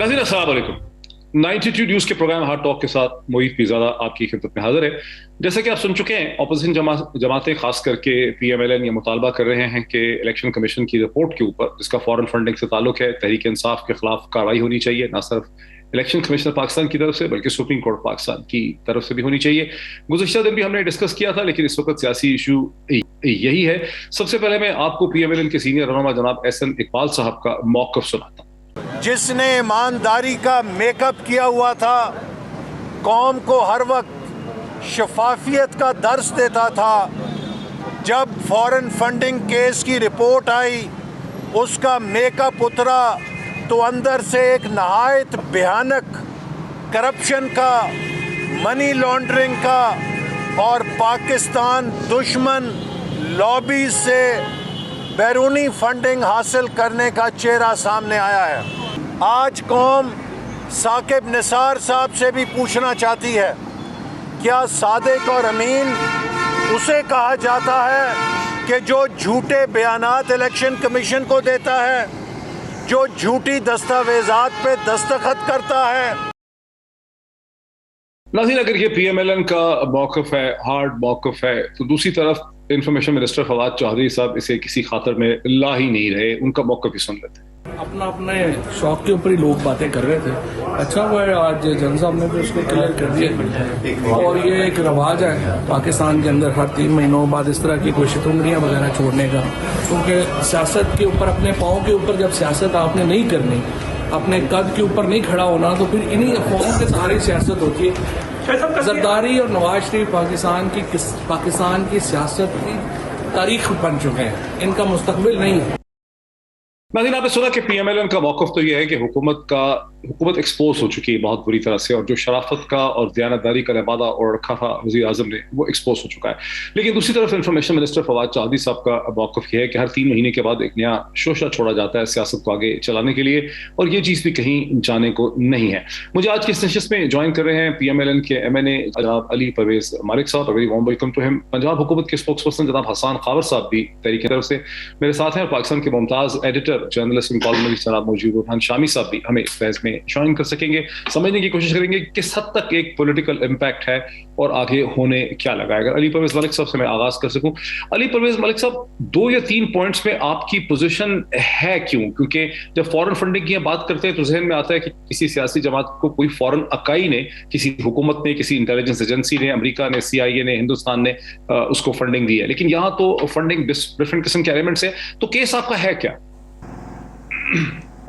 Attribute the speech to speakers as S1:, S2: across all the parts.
S1: नाज़रीन अस्सलाम वालेकुम। 92 न्यूज के प्रोग्राम हार्ड टॉक के साथ मोहित पीजादा आपकी खिदमत में हाजिर है। जैसे कि आप सुन चुके हैं, अपोजिशन जमातें खास करके PMLN ये मुतालबा कर रहे हैं कि इलेक्शन कमीशन की रिपोर्ट के ऊपर, जिसका फॉरेन फंडिंग से ताल्लुक है, तहरीक इंसाफ के खिलाफ कार्रवाई होनी चाहिए, ना सिर्फ इलेक्शन कमिश्नर पाकिस्तान की तरफ से बल्कि सुप्रीम कोर्ट पाकिस्तान की तरफ से भी होनी चाहिए। गुज़िश्ता दिन भी हमने डिस्कस किया था, लेकिन इस वक्त सियासी इशू यही है। सबसे पहले मैं आपको PMLN के सीनियर रहनुमा जनाब SN इकबाल साहब का मौक़िफ़ सुनाता हूं।
S2: जिसने ईमानदारी का मेकअप किया हुआ था, कौम को हर वक्त शफाफियत का दर्स देता था, जब फॉरेन फंडिंग केस की रिपोर्ट आई, उसका मेकअप उतरा तो अंदर से एक नहायत भयानक करप्शन का, मनी लॉन्ड्रिंग का और पाकिस्तान दुश्मन लॉबी से बैरूनी फंडिंग हासिल करने का चेहरा सामने आया है। आज कौम साकिब निसार साहब से भी पूछना चाहती है, क्या सादिक और अमीन उसे कहा जाता है कि जो झूठे बयानात इलेक्शन कमीशन को देता है, जो झूठी दस्तावेजात पे दस्तखत करता है?
S1: नाज़रीन, अगर ये PMLN का मौक़िफ़ है, हार्ड मौक़िफ़ है, तो दूसरी तरफ इंफॉर्मेशन मिनिस्टर फवाद चौधरी साहब इसे किसी खातर में ला ही नहीं रहे। उनका मौक़िफ़ भी सुन लेते हैं।
S3: अपना अपने शौक के ऊपर ही लोग बातें कर रहे थे। अच्छा हुआ है आज जन साहब ने भी उसको क्लियर कर दिया, और ये एक रवाज है पाकिस्तान के अंदर हर 3 महीनों बाद इस तरह की कोई शिकंगरियाँ वगैरह छोड़ने का, क्योंकि सियासत के ऊपर, अपने पाँव के ऊपर जब सियासत आपने नहीं करनी, अपने कद के ऊपर नहीं खड़ा होना, तो फिर इन्हीं अफवाहों के सहारे सियासत होती है। जरदारी और नवाज शरीफ पाकिस्तान की सियासत की तारीख बन चुके हैं, इनका मुस्तकबिल नहीं है।
S1: नाज़रीन, आपने सुना कि PMLN का मौक़िफ़ तो यह है कि हुकूमत एक्सपोज हो चुकी है बहुत बुरी तरह से, और जो शराफत का और दयानतदारी का वादा और रखा था वज़ीर आज़म ने, वो एक्सपोज हो चुका है। लेकिन दूसरी तरफ इंफॉर्मेशन मिनिस्टर फवाद चौधरी साहब का मौक़िफ़ यह है कि हर 3 महीने के बाद एक नया शोशा छोड़ा जाता है सियासत को आगे चलाने के लिए, और ये चीज़ भी कहीं जाने को नहीं है। मुझे आज की इस नशिस्त में ज्वाइन कर रहे हैं PMLN के MNA जनाब अली परवेज़ मालिक साहब। Very warm welcome to him. Punjab हुकूमत के स्पोक्स पर्सन जनाब हसन खावर साहब भी तहरीक की तरफ से मेरे साथ हैं, और पाकिस्तान के मुमताज़ एडिटर जर्नलिस्ट इन कॉलम जनाब मुजीबुर रहमान शामी साहब भी हमें इस बहस में ज्वाइन कर सकेंगे। समझने की कोशिश करेंगे किस हद तक एक पॉलिटिकल इम्पैक्ट है और आगे होने क्या लगा है। अगर अली परवेज़ मलिक साहब से मैं आगाज कर सकूं। अली परवेज़ मलिक साहब, 2 या 3 पॉइंट्स में आपकी पोजीशन है क्यों? क्योंकि जब फॉरेन फंडिंग की बात करते हैं तो जहन में आता है कि किसी सियासी जमात को कोई फॉरेन अकाई ने, किसी हुकूमत ने, किसी इंटेलिजेंस एजेंसी ने, अमेरिका ने, CIA ने, हिंदुस्तान ने उसको फंडिंग दी है। लेकिन यहाँ तो फंडिंग डिफरेंट किस्म के एलिमेंट्स है, तो केस आपका है क्या?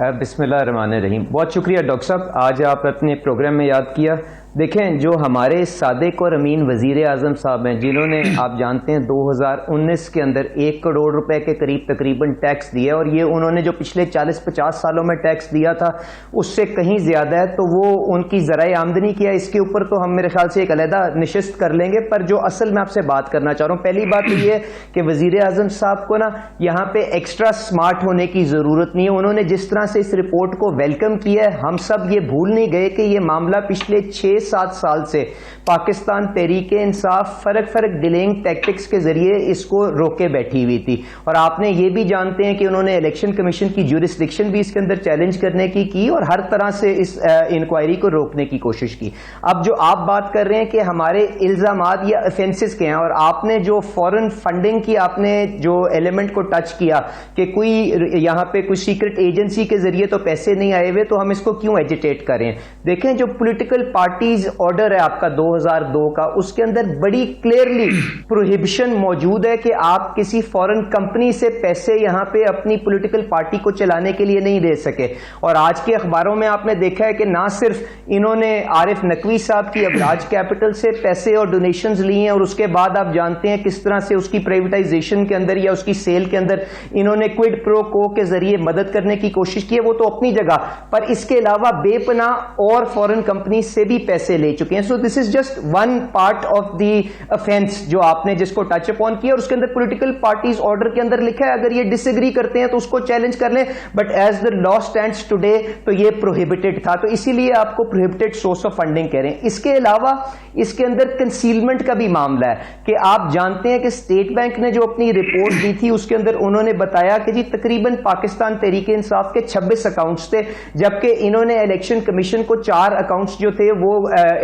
S4: बिस्मिल्लाहिर्रहमानिर्रहीम। बहुत शुक्रिया डॉक्टर साहब, आज आप अपने प्रोग्राम में याद किया। देखें, जो हमारे सादिक और अमीन वजीर आज़म साहब हैं, जिन्होंने आप जानते हैं 2019 के अंदर 1 करोड़ रुपए के करीब तकरीबन टैक्स दिया, और ये उन्होंने जो पिछले 40-50 सालों में टैक्स दिया था उससे कहीं ज़्यादा है, तो वो उनकी ज़राए आमदनी किया। इसके ऊपर तो हम मेरे ख्याल से एक अलहदा नशिस्त कर लेंगे, पर जो असल मैं आपसे बात करना चाह रहा हूँ, पहली बात तो ये कि वजीर आज़म साहब को ना यहाँ पे एक्स्ट्रा स्मार्ट होने की ज़रूरत नहीं है। उन्होंने जिस तरह से इस रिपोर्ट को वेलकम किया है, हम सब ये भूल नहीं गए कि ये मामला पिछले 6-7 साल से पाकिस्तान तहरीक इंसाफ फर्क डिलेइंग टैक्टिक्स के जरिए इसको रोके बैठी हुई थी, और आपने ये भी जानते हैं कि उन्होंने इलेक्शन कमीशन की ज्यूरिसडिक्शन भी इसके अंदर चैलेंज करने की और हर तरह से इस इंक्वायरी को रोकने की कोशिश की। अब जो आप बात कर रहे हैं कि हमारे इल्जामात या ऑफेंसेस के हैं, और आपने जो फॉरेन फंडिंग की आपने जो एलिमेंट को टच किया कि कोई यहाँ पे कुछ सीक्रेट एजेंसी के जरिए तो पैसे नहीं आए हुए, तो हम इसको क्यों एजिटेट करें? देखें, जो पॉलिटिकल पार्टीज ऑर्डर है आपका 2002 का, उसके अंदर बड़ी क्लियरली प्रोहिबिशन मौजूद है कि आप किसी फॉरेन कंपनी से पैसे यहां पे अपनी पॉलिटिकल पार्टी को चलाने के लिए नहीं दे सके। और आज के अखबारों में आपने देखा है कि ना सिर्फ इन्होंने आरिफ नकवी साहब की अबराज कैपिटल से पैसे और डोनेशंस ली हैं, और उसके बाद आप जानते हैं किस तरह से उसकी प्राइवेटाइजेशन के अंदर या उसकी सेल के अंदर इन्होंने क्विड प्रो को के जरिए मदद करने की कोशिश की है। वो तो अपनी जगह, पर इसके अलावा बेपनाह और फॉरेन कंपनी से भी पैसे पैसे ले चुके हैं। So this is just one part of the offence जो आपने जिसको टच अपॉन किया, और उसके अंदर पॉलिटिकल पार्टीज ऑर्डर के अंदर लिखा है अगर ये डिसएग्री करते हैं तो उसको चैलेंज कर लें, but as the law stands today तो ये प्रोहिबिटेड था, तो इसीलिए आपको प्रोहिबिटेड सोर्स ऑफ फंडिंग कह रहे हैं। इसके अलावा इसके अंदर कंसीलमेंट का भी मामला है कि आप जानते हैं कि स्टेट बैंक ने जो अपनी रिपोर्ट दी थी उसके अंदर उन्होंने बताया कि जी तकरीबन पाकिस्तान तहरीके इंसाफ के 26 अकाउंट्स थे, जबकि इन्होंने इलेक्शन कमीशन को 4 अकाउंट्स जो थे वो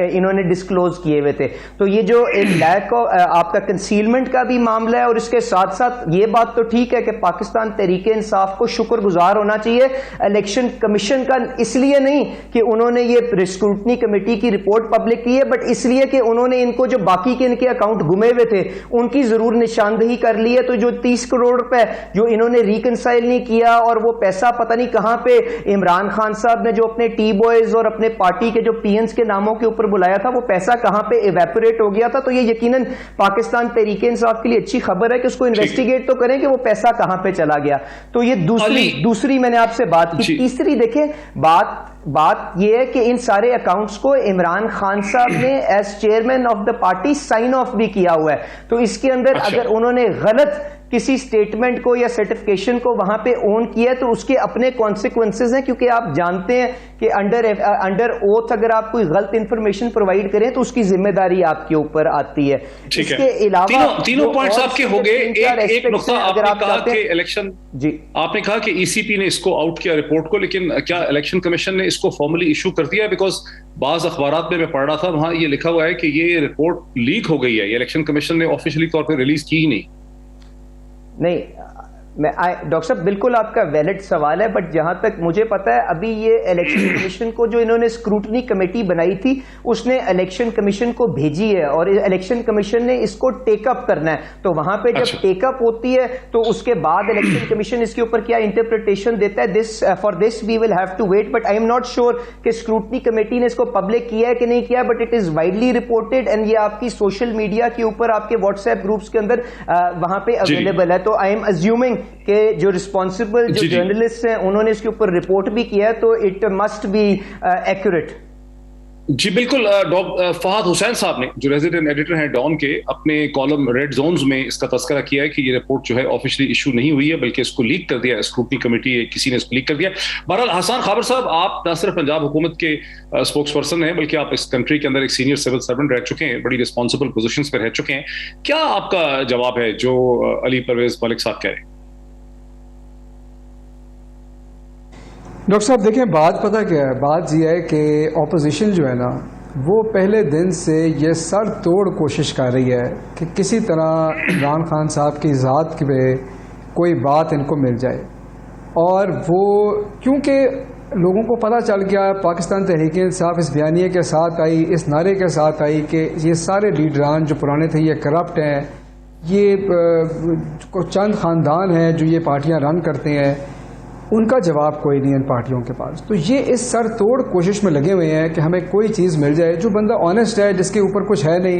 S4: इन्होंने डिस्क्लोज किए हुए थे। तो ये जो एक लैक ऑफ आपका कंसीलमेंट का भी मामला है, और इसके साथ साथ ये बात तो ठीक है कि पाकिस्तान तहरीके इंसाफ को शुक्रगुजार होना चाहिए इलेक्शन कमीशन का, इसलिए नहीं कि उन्होंने ये स्क्रूटनी कमेटी की रिपोर्ट पब्लिक की है, बट इसलिए कि उन्होंने इनको जो बाकी के इनके अकाउंट गुमे हुए थे उनकी जरूर निशानदेही कर ली है। तो जो 30 करोड़ रुपए जो इन्होंने रिकंसाइल नहीं किया, और वो पैसा पता नहीं कहां पे इमरान खान साहब ने जो अपने टी बॉयज और अपने पार्टी के जो पीएंस के नामों के ऊपर बुलाया था, वो पैसा कहां पे इवेपोरेट हो गया था। तो ये यकीनन पाकिस्तान तहरीके इंसाफ के लिए अच्छी खबर है कि उसको इन्वेस्टिगेट तो करें कि वो पैसा कहां पे चला गया। तो ये दूसरी मैंने आपसे बात की। तीसरी देखें, बात यह है कि इन सारे अकाउंट्स को इमरान खान साहब ने as chairman of the party sign off भी किया हुआ है। तो इसके अंदर अगर उन्होंने गलत किसी स्टेटमेंट को या सर्टिफिकेशन को वहां पे ओन किया है तो उसके अपने कॉन्सिक्वेंसेज हैं, क्योंकि आप जानते हैं कि अंडर ओथ अगर आप कोई गलत इंफॉर्मेशन प्रोवाइड करें तो उसकी जिम्मेदारी आपके ऊपर आती है। इसके अलावा
S1: तीनों पॉइंट्स आपके हो गए। एक नुकता आपने कहा कि इलेक्शन, जी आपने कहा कि ईसीपी ने इसको आउट किया रिपोर्ट को, लेकिन क्या इलेक्शन कमीशन ने इसको फॉर्मली इशू कर दिया? बिकॉज बाज अखबारात में मैं पढ़ रहा था, वहां ये लिखा हुआ है कि ये रिपोर्ट लीक हो गई है, ये इलेक्शन कमीशन ने ऑफिशियली तौर पर रिलीज की ही नहीं।
S4: डॉक्टर साहब बिल्कुल आपका वैलिड सवाल है, बट जहां तक मुझे पता है अभी ये इलेक्शन कमीशन को जो इन्होंने स्क्रूटनी कमेटी बनाई थी उसने इलेक्शन कमीशन को भेजी है, और इलेक्शन कमीशन ने इसको टेकअप करना है। तो वहां पे जब टेकअप होती है तो उसके बाद इलेक्शन कमीशन इसके ऊपर क्या इंटरप्रिटेशन देता है, for this we will have to wait. But I am not sure कि स्क्रूटनी कमेटी ने इसको पब्लिक किया है कि नहीं किया, but it is widely reported and ये आपकी सोशल मीडिया के ऊपर आपके व्हाट्सएप ग्रुप्स के अंदर वहां पे अवेलेबल है। तो आई एम अज्यूमिंग कि जो रिस्पॉन्सिबल जो जर्नलिस्ट हैं उन्होंने इसके ऊपर रिपोर्ट भी किया है, तो इट मस्ट बी एक्यूरेट।
S1: जी बिल्कुल। फहद हुसैन साहब ने जो रेजिडेंट एडिटर हैं डॉन के, अपने कॉलम रेड जोन्स में इसका तस्करा किया है कि ये रिपोर्ट जो है ऑफिशियली इशू नहीं हुई है, बल्कि इसको लीक कर दिया है स्क्रूटनी कमेटी, किसी ने इसको लीक कर दिया। बहरहाल हसन खाबर साहब, आप न सिर्फ पंजाब हुकूमत के स्पोक्स पर्सन हैं, बल्कि आप इस कंट्री के अंदर एक सीनियर सिविल सर्वेंट रह चुके हैं, बड़ी रिस्पॉन्सिबल पोजिशन पर रह चुके हैं। क्या आपका जवाब है जो अली परवेज मलिक साहब कह रहे हैं?
S5: डॉक्टर साहब देखें, बात पता क्या है, बात यह है कि ऑपोजिशन जो है ना वो पहले दिन से ये सर तोड़ कोशिश कर रही है कि किसी तरह इमरान खान साहब की ज़ात पे कोई बात इनको मिल जाए, और वो क्योंकि लोगों को पता चल गया, पाकिस्तान तहरीक इंसाफ इस बयानिए के साथ आई, इस नारे के साथ आई कि ये सारे लीडरान जो पुराने थे ये करप्ट हैं, ये चंद ख़ानदान हैं जो ये पार्टियाँ रन करते हैं, उनका जवाब कोई नहीं है इन पार्टियों के पास। तो ये इस सर तोड़ कोशिश में लगे हुए हैं कि हमें कोई चीज़ मिल जाए। जो बंदा ऑनेस्ट है, जिसके ऊपर कुछ है नहीं,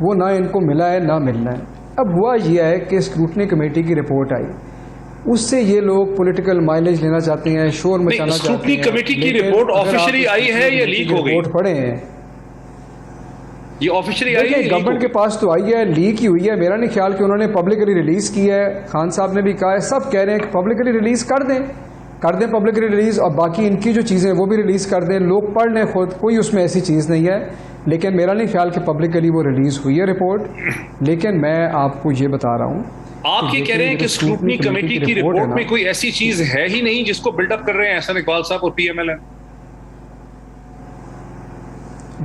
S5: वो ना इनको मिला है ना मिलना है। अब हुआ यह है कि स्क्रूटनी कमेटी की रिपोर्ट आई, उससे ये लोग पॉलिटिकल माइलेज लेना चाहते हैं, शोर मचाना चाहते हैं।
S1: स्क्रूटनी कमेटी की रिपोर्ट ऑफिशियली आई है या लीक हो गई?
S5: रिपोर्ट पढ़े हैं,
S1: ये ऑफिशियली आई है,
S5: गवर्नमेंट के पास तो आई है, लीक ही हुई है। मेरा नहीं ख्याल कि उन्होंने पब्लिकली रिलीज की है। खान साहब ने भी कहा है, सब कह रहे हैं कि पब्लिकली रिलीज कर दें पब्लिकली रिलीज, और बाकी इनकी जो चीज़ें वो भी रिलीज कर दें, लोग पढ़ लें खुद, कोई उसमें ऐसी चीज़ नहीं है। लेकिन मेरा नहीं ख्याल कि पब्लिकली वो रिलीज हुई है रिपोर्ट। लेकिन मैं आपको ये बता रहा हूँ,
S1: आप ये कह रहे हैं कि स्क्रूटनी कमेटी की रिपोर्ट में कोई ऐसी चीज है ही नहीं जिसको बिल्डअप कर रहे हैं एहसान इकबाल साहब और पीएमएल?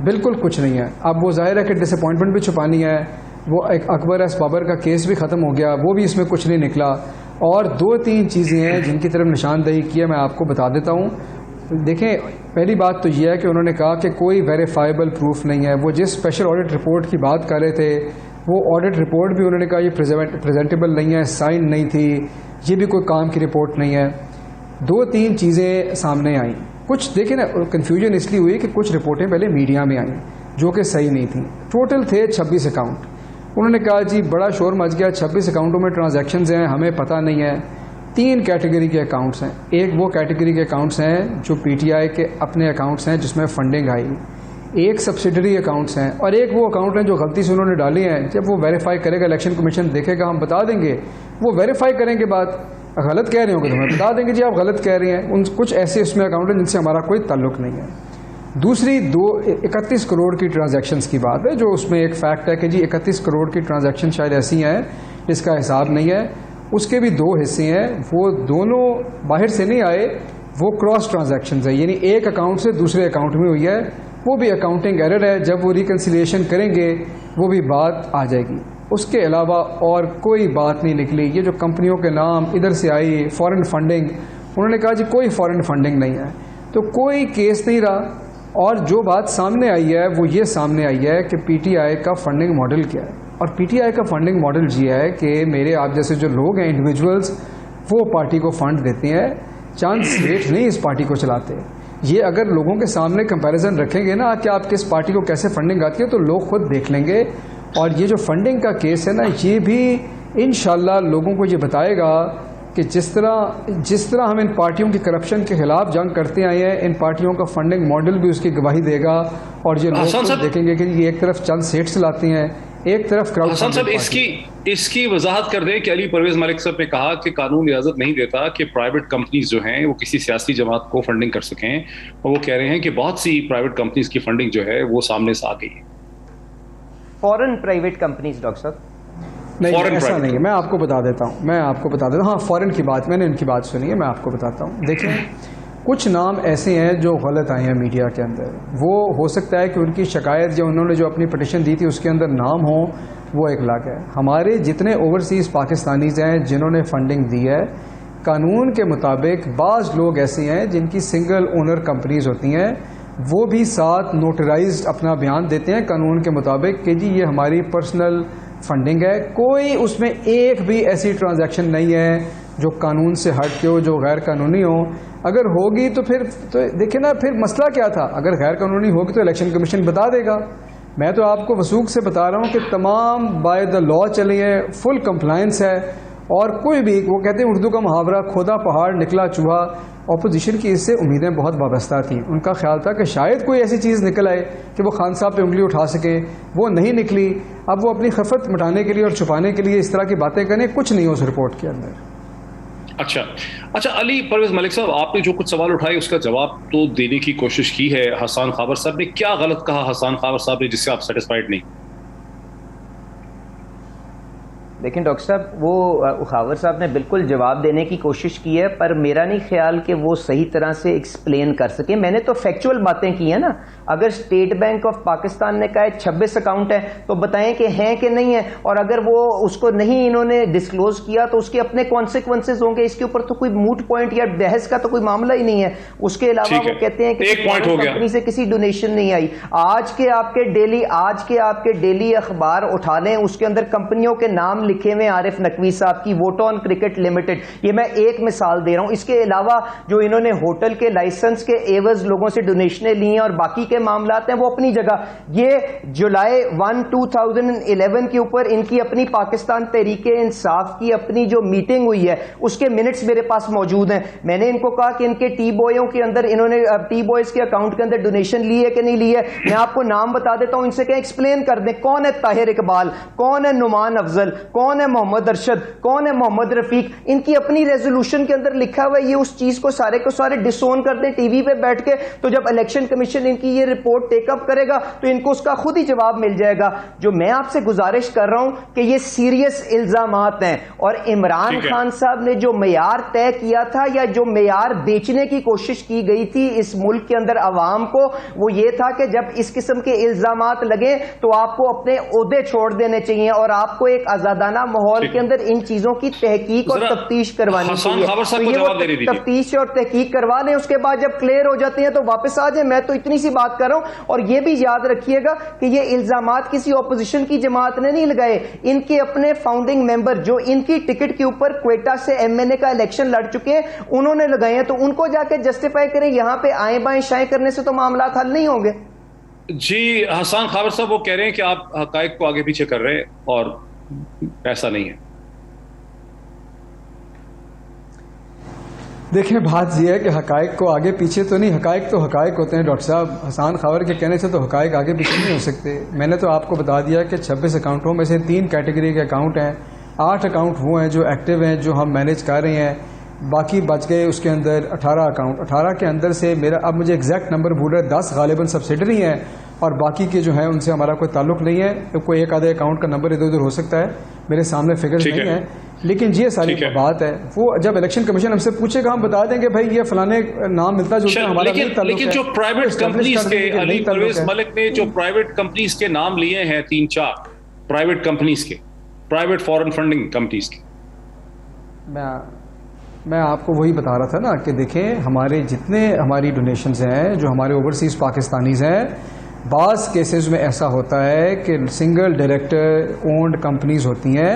S5: बिल्कुल कुछ नहीं है। अब वो जाहिर है कि डिसअपॉइंटमेंट भी छुपानी है। वो एक अकबर एस बाबर का केस भी ख़त्म हो गया, वो भी इसमें कुछ नहीं निकला। और 2-3 चीज़ें हैं जिनकी तरफ निशानदेही की है, मैं आपको बता देता हूँ। देखें, पहली बात तो यह है कि उन्होंने कहा कि कोई वेरीफाइबल प्रूफ नहीं है। वो जिस स्पेशल ऑडिट रिपोर्ट की बात कर रहे थे, वो ऑडिट रिपोर्ट भी उन्होंने कहा ये प्रेजेंटेबल नहीं है, साइन नहीं थी, ये भी कोई काम की रिपोर्ट नहीं है। 2-3 चीज़ें सामने आई। कुछ देखें ना, कन्फ्यूजन इसलिए हुई कि कुछ रिपोर्टें पहले मीडिया में आई जो कि सही नहीं थी। टोटल थे 26 अकाउंट। उन्होंने कहा जी बड़ा शोर मच गया, 26 अकाउंटों में ट्रांजैक्शंस हैं, हमें पता नहीं है। 3 कैटेगरी के अकाउंट्स हैं। एक वो कैटेगरी के अकाउंट्स हैं जो पीटीआई के अपने अकाउंट्स हैं जिसमें फंडिंग आई। एक सब्सिडरी अकाउंट्स हैं और एक वो अकाउंट हैं जो गलती से उन्होंने डाली हैं। जब वो वेरीफाई करेगा, इलेक्शन कमीशन देखेगा, हम बता देंगे। वो वेरीफाई करेंगे बाद गलत कह रहे होंगे तो हमें बता देंगे जी आप गलत कह रहे हैं। कुछ ऐसे उसमें अकाउंट हैं जिनसे हमारा कोई ताल्लुक नहीं है। दूसरी 31 करोड़ की ट्रांजैक्शंस की बात है, जो उसमें एक फैक्ट है कि जी 31 करोड़ की ट्रांजैक्शन शायद ऐसी हैं जिसका हिसाब नहीं है। उसके भी दो हिस्से हैं, वो दोनों बाहर से नहीं आए, वो क्रॉस ट्रांजैक्शंस है, यानी एक अकाउंट से दूसरे अकाउंट में हुई है। वो भी अकाउंटिंग एरर है, जब वो रिकन्सिलिएशन करेंगे वो भी बात आ जाएगी। उसके अलावा और कोई बात नहीं निकली। ये जो कंपनियों के नाम इधर से आई, फॉरेन फंडिंग, उन्होंने कहा जी कोई फॉरेन फंडिंग नहीं है, तो कोई केस नहीं रहा। और जो बात सामने आई है वो ये सामने आई है कि पीटीआई का फंडिंग मॉडल क्या है। और पीटीआई का फंडिंग मॉडल ये है कि मेरे आप जैसे जो लोग हैं, इंडिविजुअल्स, वो पार्टी को फंड देते हैं, चंद सेठ नहीं इस पार्टी को चलाते। ये अगर लोगों के सामने कंपैरिजन रखेंगे ना कि आप किस पार्टी को कैसे फंडिंग आती है, तो लोग खुद देख लेंगे। और ये जो फंडिंग का केस है ना, ये भी इंशाल्लाह लोगों को ये बताएगा कि जिस तरह हम इन पार्टियों की करप्शन के खिलाफ जंग करते आए हैं, इन पार्टियों का फंडिंग मॉडल भी उसकी गवाही देगा। और ये लोग खुद देखेंगे कि ये एक तरफ चंद सेठ चलाते हैं, एक तरफ क्राउड।
S1: हसन साहब, इसकी वजाहत कर दें कि अली परवेज मलिक साहब ने कहा कि कानून इजाजत नहीं देता कि प्राइवेट कंपनीज जो हैं वो किसी सियासी जमात को फंडिंग कर सकें, और वो कह रहे हैं कि बहुत सी प्राइवेट कंपनीज की फंडिंग जो है वो सामने से आ गई है।
S4: फॉरेन प्राइवेट कंपनीज डॉक्टर साहब?
S5: नहीं, ऐसा नहीं है, मैं आपको बता देता हूँ। हाँ, फॉरेन की बात, मैंने इनकी बात सुनी है, मैं आपको बताता हूँ। देखिए, कुछ नाम ऐसे हैं जो गलत आए हैं मीडिया के अंदर। वो हो सकता है कि उनकी शिकायत जो उन्होंने जो अपनी पटिशन दी थी उसके अंदर नाम हो, वो एक लाख है। हमारे जितने ओवरसीज़ पाकिस्तानीज़ हैं जिन्होंने फंडिंग दी है, कानून के मुताबिक बाज़ लोग ऐसे हैं जिनकी सिंगल ओनर कंपनीज होती हैं, वो भी साथ नोटराइज्ड अपना बयान देते हैं कानून के मुताबिक कि जी ये हमारी पर्सनल फंडिंग है। कोई उसमें एक भी ऐसी ट्रांजैक्शन नहीं है जो कानून से हट के हो, जो गैर कानूनी हो। अगर होगी तो फिर तो देखिए ना, फिर मसला क्या था। अगर गैर कानूनी होगी तो इलेक्शन कमीशन बता देगा। मैं तो आपको वसूख से बता रहा हूँ कि तमाम बाय द लॉ चली है, फुल कंप्लायंस है। और कोई भी, वो कहते हैं उर्दू का मुहावरा, खोदा पहाड़ निकला चूहा। ऑपोजिशन की इससे उम्मीदें बहुत वाबस्ता थी। उनका ख्याल था कि शायद कोई ऐसी चीज़ निकल आए कि वो खान साहब पे उंगली उठा सके, वो नहीं निकली। अब वो अपनी खफत मिटाने के लिए और छुपाने के लिए इस तरह की बातें करें, कुछ नहीं हो उस रिपोर्ट के अंदर।
S1: अच्छा अली परवेज मलिक साहब, आपने जो कुछ सवाल उठाए उसका जवाब तो देने की कोशिश की है। हसन खाबर साहब ने क्या गलत कहा, हसन खाबर साहब ने, जिससे आप सेटिस्फाइड नहीं?
S4: लेकिन डॉक्टर साहब, वो खावर साहब ने बिल्कुल जवाब देने की कोशिश की है, पर मेरा नहीं ख्याल कि वो सही तरह से एक्सप्लेन कर सके। मैंने तो फैक्चुअल बातें की है ना। अगर स्टेट बैंक ऑफ पाकिस्तान ने कहा 26 अकाउंट है तो बताएं कि हैं कि नहीं है, और अगर वो उसको नहीं इन्होंने डिस्क्लोज किया तो उसके अपने कॉन्सिक्वेंसेज होंगे। इसके ऊपर तो कोई मूट पॉइंट या बहस का तो कोई मामला ही नहीं है। उसके अलावा वो कहते हैं कि कंपनी से किसी डोनेशन नहीं आई। आज के आपके डेली अखबार उठा लें, उसके अंदर कंपनियों के नाम लिखे हुए आरिफ नकवी साहब की, वोटॉन क्रिकेट लिमिटेड। ये मैं एक मिसाल दे रहा हूं। इसके अलावा जो इन्होंने होटल के लाइसेंस के एवज लोगों से डोनेशनें ली हैं और बाकी के मामलात हैं, वो अपनी जगह। ये जुलाई 1, 2011 के ऊपर इनकी अपनी पाकिस्तान तहरीके इंसाफ की अपनी जो मीटिंग हुई है उसके मिनट्स मेरे पास मौजूद हैं। मैंने इनको कहा कि इनके टी बॉयों के अंदर, इन्होंने टी बॉयज के अकाउंट के अंदर डोनेशन ली है कि नहीं ली है। मैं आपको नाम बता देता हूं, इनसे क्या एक्सप्लेन कर दें। कौन है ताहिर इकबाल, कौन है नुमान अफजल, कौन है मोहम्मद अरशद, कौन है मोहम्मद रफीक। इनकी अपनी रेजोल्यूशन के अंदर लिखा हुआ है। ये उस चीज को सारे डिसोन कर दें टीवी पे बैठ के, तो जब इलेक्शन कमीशन इनकी ये रिपोर्ट टेकअप करेगा तो इनको उसका खुद ही जवाब मिल जाएगा। जो मैं आपसे गुजारिश कर रहा हूं कि ये सीरियस इल्जामात हैं, और इमरान खान साहब ने जो मेयार तय किया था या जो मेयार बेचने की कोशिश की गई थी इस मुल्क के अंदर अवाम को, वो ये था कि जब इस किस्म के इल्जामात लगे तो आपको अपने ओहदे छोड़ देने चाहिए और आपको एक आजादाना माहौल के अंदर इन चीजों की तहकीक और तफ्तीश करवानी चाहिए। तो ये वो तफ्तीश और तहकीक करवा लें, उसके बाद जब क्लियर हो जाते हैं तो वापस आ जाए। मैं तो इतनी सी बात कर रहा हूं। और ये भी याद रखिएगा कि ये इल्जामात किसी ऑपोजिशन की जमात ने नहीं लगाए, इनके अपने फाउंडिंग मेंबर जो इनकी टिकट के ऊपर क्वेटा से एमएनए का इलेक्शन लड़ चुके हैं, उन्होंने लगाए हैं। तो उनको जाके जस्टिफाई करें, यहां पे आए बाएं शाएं करने से तो मामला हल नहीं होंगे।
S1: जी हसन खाबर साहब, वो कह रहे हैं कि आप हकायक को आगे पीछे कर रहे हैं और ऐसा नहीं है।
S5: देखिए, बात यह है कि हकायक को आगे पीछे तो नहीं, हकायक तो हकायक होते हैं डॉक्टर साहब। हसान खावर के कहने से तो हकायक आगे पीछे नहीं हो सकते। मैंने तो आपको बता दिया कि 26 अकाउंटों में से 3 कैटेगरी के अकाउंट हैं, 8 अकाउंट वो हैं जो एक्टिव हैं, जो हम मैनेज कर रहे हैं, बाकी बच गए उसके अंदर 18 अकाउंट। 18 के अंदर से मेरा, अब मुझे एग्जैक्ट नंबर भूल रहा है, 10 गालिबन सब्सिडरी हैं और बाकी के जो हैं उनसे हमारा कोई ताल्लुक नहीं है। तो कोई एक आधे अकाउंट का नंबर इधर उधर हो सकता है, मेरे सामने फिगर्स नहीं है, लेकिन ये सारी बात है। वो जब इलेक्शन कमीशन हमसे पूछेगा हम बता देंगे भाई ये फलाने नाम मिलता जुलता हमारा नहीं ताल्लुक है।
S1: लेकिन जो प्राइवेट कंपनीज के, अली परवेज मलिक ने जो प्राइवेट कंपनीज के नाम लिए हैं 3-4 प्राइवेट कंपनीज के, प्राइवेट फॉरेन फंडिंग कंपनीज के,
S5: मैं आपको वही बता रहा था ना कि देखें हमारे जितने हमारी डोनेशंस हैं, जो हमारे ओवरसीज पाकिस्तानीज हैं, बाज़ केसेस में ऐसा होता है कि सिंगल डायरेक्टर ओन्ड कंपनीज होती हैं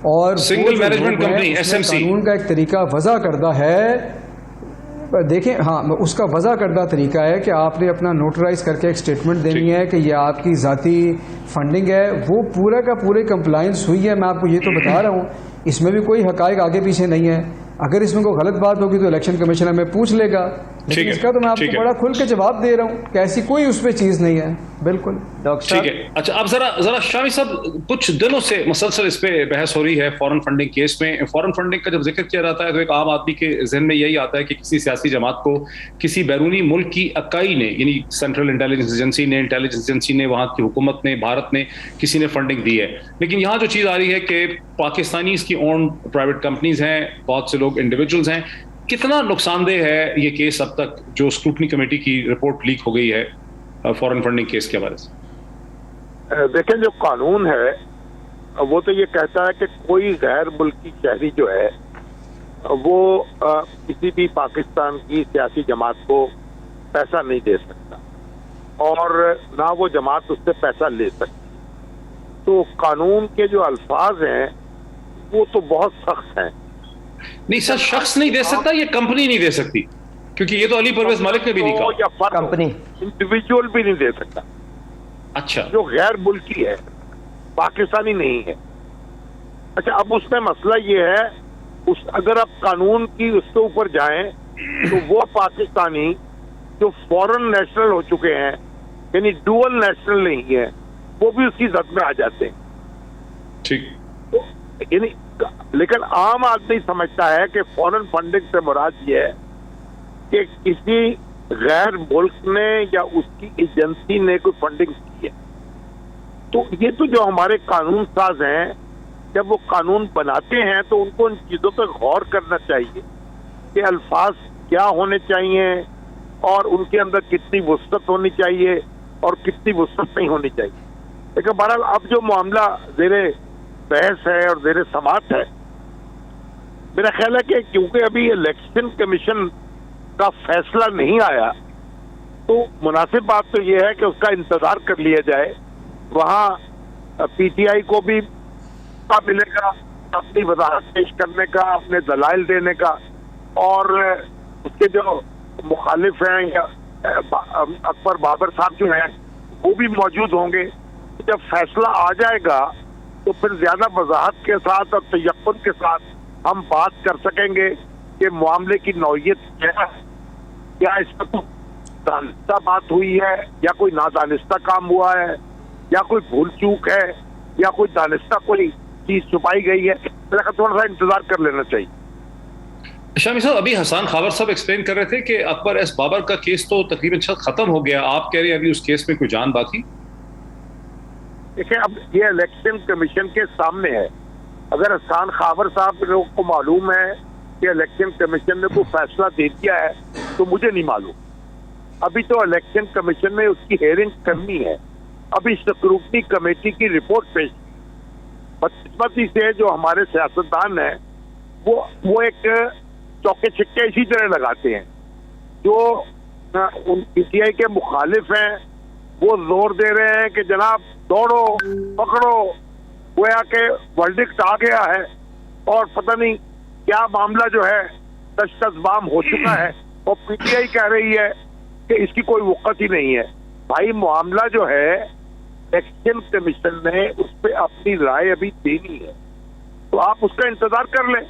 S5: और
S1: सिंगल मैनेजमेंट कंपनी एसएमसी
S5: कानून का एक तरीका वज़ा करदा है। देखें, हाँ, उसका वज़ा करदा तरीका है कि आपने अपना नोटराइज करके एक स्टेटमेंट देनी है कि यह आपकी ज़ाती फंडिंग है। वो पूरा का पूरे कंप्लाइंस हुई है, मैं आपको ये तो बता रहा हूँ, इसमें भी कोई हकायक आगे पीछे नहीं है। अगर इसमें कोई गलत बात होगी तो इलेक्शन कमीशन हमें पूछ लेगा, लेकिन इसका तो मैं आपको बड़ा खुल के जवाब दे रहा हूँ कि ऐसी कोई उसमें चीज नहीं है। बिल्कुल
S4: डॉक्टर
S1: ठीक है। अच्छा, अब जरा शामी साहब, कुछ दिनों से मुसलसल इस पे बहस हो रही है फॉरेन फंडिंग केस में। फॉरेन फंडिंग का जब जिक्र किया जाता है तो एक आम आदमी के जहन में यही आता है कि किसी सियासी जमात को किसी बैरूनी मुल्क की इकाई ने, यानी सेंट्रल इंटेलिजेंस एजेंसी ने, इंटेलिजेंस एजेंसी ने, वहां की हुकूमत ने, भारत ने, किसी ने फंडिंग दी है। लेकिन यहाँ जो चीज आ रही है कि पाकिस्तानी की ओन प्राइवेट कंपनीज हैं, बहुत से लोग इंडिविजुअल्स हैं। कितना नुकसानदेह है ये केस अब तक, जो स्क्रूटनी कमेटी की रिपोर्ट लीक हो गई है फॉरेन फंडिंग केस के हवाले से?
S6: देखें, जो कानून है वो तो ये कहता है कि कोई गैर मुल्की शहरी जो है वो किसी भी पाकिस्तान की सियासी जमात को पैसा नहीं दे सकता और ना वो जमात उससे पैसा ले सकती। तो कानून के जो अल्फाज हैं वो तो बहुत सख्त हैं।
S1: नहीं सर, शख्स नहीं दे सकता, ये कंपनी नहीं दे सकती, क्योंकि ये तो अली परवेज मलिक ने भी नहीं कहा।
S6: या कंपनी, इंडिविजुअल भी नहीं दे सकता।
S1: अच्छा,
S6: जो गैर मुल्की है, पाकिस्तानी नहीं है। अच्छा, अब उसमें मसला ये है, अगर आप कानून की उसके ऊपर जाएं तो वो पाकिस्तानी जो फॉरेन नेशनल हो चुके हैं, यानी डुअल नेशनल नहीं है, वो भी उसकी जद में आ जाते हैं।
S1: ठीक।
S6: तो यानी, लेकिन आम आदमी समझता है कि फॉरेन फंडिंग से मुराद ये है कि किसी गैर मुल्क ने या उसकी एजेंसी ने कोई फंडिंग की है। तो ये तो जो हमारे कानून साज हैं, जब वो कानून बनाते हैं तो उनको इन चीजों पर गौर करना चाहिए कि अल्फाज क्या होने चाहिए और उनके अंदर कितनी वुसअत होनी चाहिए और कितनी वुसअत नहीं होनी चाहिए। लेकिन बहरहाल अब जो मामला ज़ेरे बहस है और ज़ेरे समाअत है, मेरा ख्याल है कि क्योंकि अभी इलेक्शन कमीशन का फैसला नहीं आया, तो मुनासिब बात तो यह है कि उसका इंतजार कर लिया जाए। वहाँ पीटीआई को भी मिलेगा अपनी वजाहत पेश करने का, अपने दलाइल देने का, और उसके जो मुखालिफ हैं या अकबर बाबर साहब जो हैं वो भी मौजूद होंगे। जब फैसला आ जाएगा तो फिर ज्यादा वजाहत के साथ और तयक्कुन के साथ हम बात कर सकेंगे कि मामले की नौयत क्या है, क्या इसमें कोई दानिस्ता बात हुई है या कोई नादानिस्ता काम हुआ है या कोई भूल चूक है या कोई दानिस्ता कोई चीज छुपाई गई है। मेरा थोड़ा सा इंतजार कर लेना चाहिए।
S1: शामी साहब, अभी हसान खावर साहब एक्सप्लेन कर रहे थे कि अकबर एस बाबर का केस तो तकरीबन खत्म हो गया, आप कह रहे हैं अभी उस केस में कोई जान बाकी?
S6: देखिए, अब ये इलेक्शन कमीशन के सामने है। अगर हसान खावर साहब लोग को मालूम है कि इलेक्शन कमीशन ने कोई फैसला दे दिया है तो मुझे नहीं मालूम। अभी तो इलेक्शन कमीशन में उसकी हेयरिंग करनी है। अभी स्क्रूटनी कमेटी की रिपोर्ट पेश, बदकिस्मती से जो हमारे सियासतदान हैं वो एक चौके छिक्के इसी तरह लगाते हैं। जो उन पीटीआई के मुखालिफ हैं वो जोर दे रहे हैं कि जनाब दौड़ो पकड़ो, गोया के वर्डिक्ट आ गया है और पता नहीं क्या मामला जो है तश्तसबाम हो चुका है, और पीटीआई कह रही है कि इसकी कोई वक़्त ही नहीं है। भाई, मामला जो है इलेक्शन कमीशन ने उस पर अपनी राय अभी देनी है, तो आप उसका इंतजार कर लें।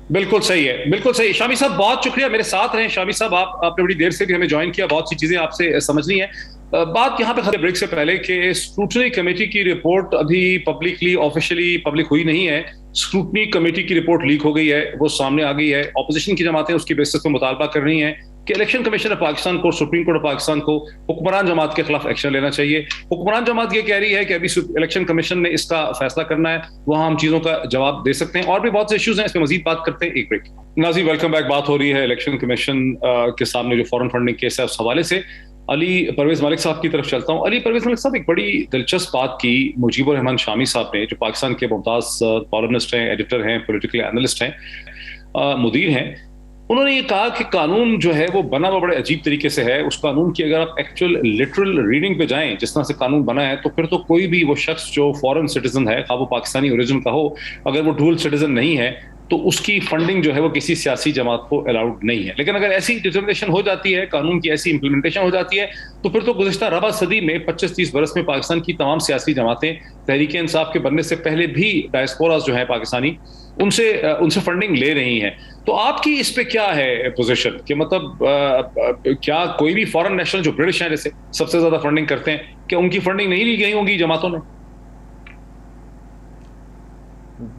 S1: बिल्कुल सही है, बिल्कुल सही। शामी साहब बहुत शुक्रिया, मेरे साथ रहे। शामी साहब आपने बड़ी देर से भी हमें ज्वाइन किया, बहुत सी चीजें आपसे समझनी है। बात यहाँ पे ब्रेक से पहले कि स्क्रूटनी कमेटी की रिपोर्ट अभी पब्लिकली ऑफिशियली पब्लिक हुई नहीं है। स्क्रूटनी कमेटी की रिपोर्ट लीक हो गई है, वो सामने आ गई है। ऑपोजिशन की जमातें उसकी बेसिस पर मुतालबा कर रही हैं कि इलेक्शन कमीशन ऑफ पाकिस्तान को, सुप्रीम कोर्ट ऑफ पाकिस्तान को हुक्मरान जमात के खिलाफ एक्शन लेना चाहिए। हुक्मरान जमात ये कह रही है कि अभी इलेक्शन कमीशन ने इसका फैसला करना है, वहां हम चीजों का जवाब दे सकते हैं। और भी बहुत से इश्यूज हैं, इस पर मजीद बात करते हैं, एक ब्रेक। नाज़रीन वेलकम बैक। बात हो रही है इलेक्शन कमीशन के सामने जो फॉरेन फंडिंग केस है उस हवाले से। अली परवेज मलिक साहब की तरफ चलता हूं। अली परवेज मलिक साहब, एक बड़ी दिलचस्प बात की मुजीबुर रहमान शामी साहब ने, जो पाकिस्तान के मुमताज कॉलमनिस्ट हैं, एडिटर हैं, पॉलिटिकल एनालिस्ट हैं, मुदीर हैं। उन्होंने ये कहा कि कानून जो है वो बना हुआ बड़े अजीब तरीके से है। उस कानून की अगर आप एक्चुअल लिटरल रीडिंग पे जाएं, जिस तरह से कानून बना है, तो फिर तो कोई भी वो शख्स जो फॉरेन सिटीजन है, वो पाकिस्तानी ओरिजिन का हो, अगर वो डुअल सिटीजन नहीं है तो उसकी फंडिंग जो है वो किसी सियासी जमात को अलाउड नहीं है। लेकिन अगर ऐसी डिटर्मिनेशन हो जाती है, कानून की ऐसी इंप्लीमेंटेशन हो जाती है, तो फिर तो गुज़िश्ता रबा सदी में 25-30 बरस में पाकिस्तान की तमाम सियासी जमातें तहरीक इंसाफ के बनने से पहले भी डायस्पोरास जो है पाकिस्तानी, उनसे फंडिंग ले रही हैं। तो आपकी इस पे क्या है पोजीशन कि मतलब क्या कोई भी फॉरेन नेशनल जो ब्रिटिश हैं जैसे सबसे ज्यादा फंडिंग करते हैं, क्या उनकी फंडिंग नहीं ली गई होंगी जमातों ने?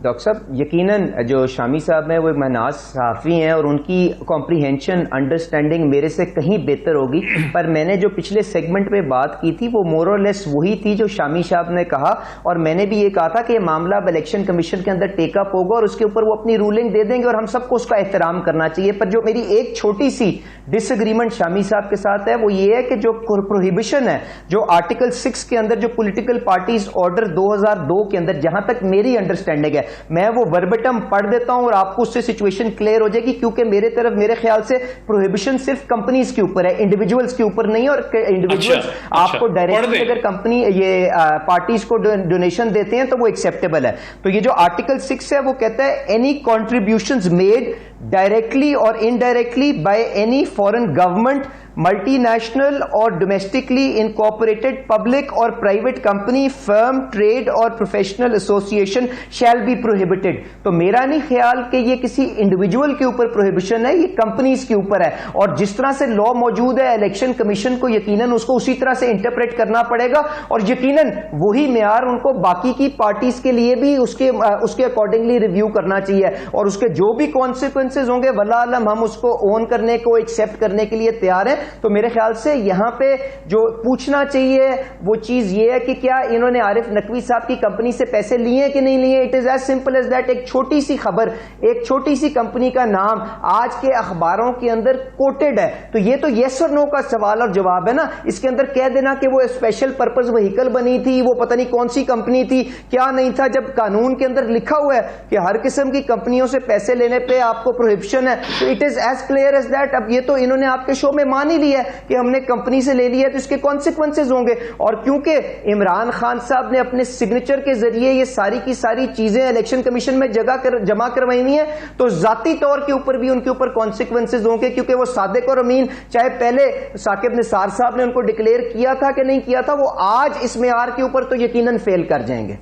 S4: डॉक्टर साहब, यकीनन जो शामी साहब हैं वो एक महनाज सहाफ़ी हैं और उनकी कॉम्प्रीहेंशन, अंडरस्टैंडिंग मेरे से कहीं बेहतर होगी। पर मैंने जो पिछले सेगमेंट में बात की थी वो मोर और लेस वही थी जो शामी साहब ने कहा, और मैंने भी ये कहा था कि ये मामला अब इलेक्शन कमीशन के अंदर टेकअप होगा और उसके ऊपर वो अपनी रूलिंग दे देंगे और हम सबको उसका एहतराम करना चाहिए। पर जो मेरी एक छोटी सी डिसएग्रीमेंट शामी साहब के साथ है वो ये है कि जो प्रोहिबिशन है, जो आर्टिकल 6 के अंदर, जो पॉलिटिकल पार्टीज ऑर्डर 2002 के अंदर, जहां तक मेरी अंडरस्टैंडिंग है, मैं वो वर्बेटम पढ़ देता हूं और आपको उससे सिचुएशन क्लियर हो जाएगी। क्योंकि मेरे ख्याल से प्रोहिबिशन सिर्फ कंपनीज के ऊपर है, इंडिविजुअल्स के ऊपर नहीं। और इंडिविजुअल्स आपको डायरेक्टली अगर कंपनी ये पार्टीज को डोनेशन देते हैं तो वो एक्सेप्टेबल है। तो ये जो आर्टिकल 6 है वो कहता है एनी कॉन्ट्रीब्यूशंस मेड डायरेक्टली और indirectly by any foreign government, multinational और डोमेस्टिकली इनकॉर्पोरेटेड पब्लिक और प्राइवेट कंपनी, फर्म, ट्रेड और professional association shall be prohibited. तो मेरा नहीं ख्याल कि ये किसी इंडिविजुअल के ऊपर प्रोहिबिशन है, ये कंपनीज के ऊपर है। और जिस तरह से लॉ मौजूद है, इलेक्शन कमीशन को यकीनन उसको उसी तरह से इंटरप्रेट करना पड़ेगा और यकीनन वही मेयार उनको बाकी की पार्टीज के लिए भी उसके अकॉर्डिंगली रिव्यू करना चाहिए। और उसके जो भी कॉन्सिक्वेंसेज होंगे वल्लाह आलम, हम उसको ओन करने को, एक्सेप्ट करने के लिए तैयार हैं। तो मेरे ख्याल से यहां पे जो पूछना चाहिए वो चीज ये है कि क्या इन्होंने आरिफ नकवी साहब की कंपनी से पैसे लिए कि नहीं लिए। It is as simple as that. एक छोटी सी खबर, एक छोटी सी कंपनी का नाम आज के अखबारों के अंदर कोटेड है, तो ये तो येस और नो का सवाल और जवाब है ना। इसके अंदर कह देना कि वो स्पेशल पर्पज व्हीकल बनी थी, वो पता नहीं कौन सी कंपनी थी, क्या नहीं था, जब कानून के अंदर लिखा हुआ है कि हर किस्म की कंपनियों से पैसे लेने पे आपको प्रोहिबिशन है, तो it is as clear as that. अब ये तो इन्होंने आपके शो में मान ही लिया है कि हमने कंपनी से ले लिया, तो इसके कॉन्सिक्वेंसेज होंगे। और क्योंकि इमरान खान साहब ने अपने सिग्नेचर के जरिए ये सारी की सारी चीजें इलेक्शन कमीशन में जमा करवाई है, तो जाती तौर के ऊपर भी उनके ऊपर कॉन्सिक्वेंसेज होंगे। क्योंकि वो सादिक और अमीन, चाहे पहले साकिब निसार साहब ने उनको डिक्लेयर किया था कि नहीं किया था, वो आज इस मेयार के ऊपर तो यकीनन फेल कर जाएंगे।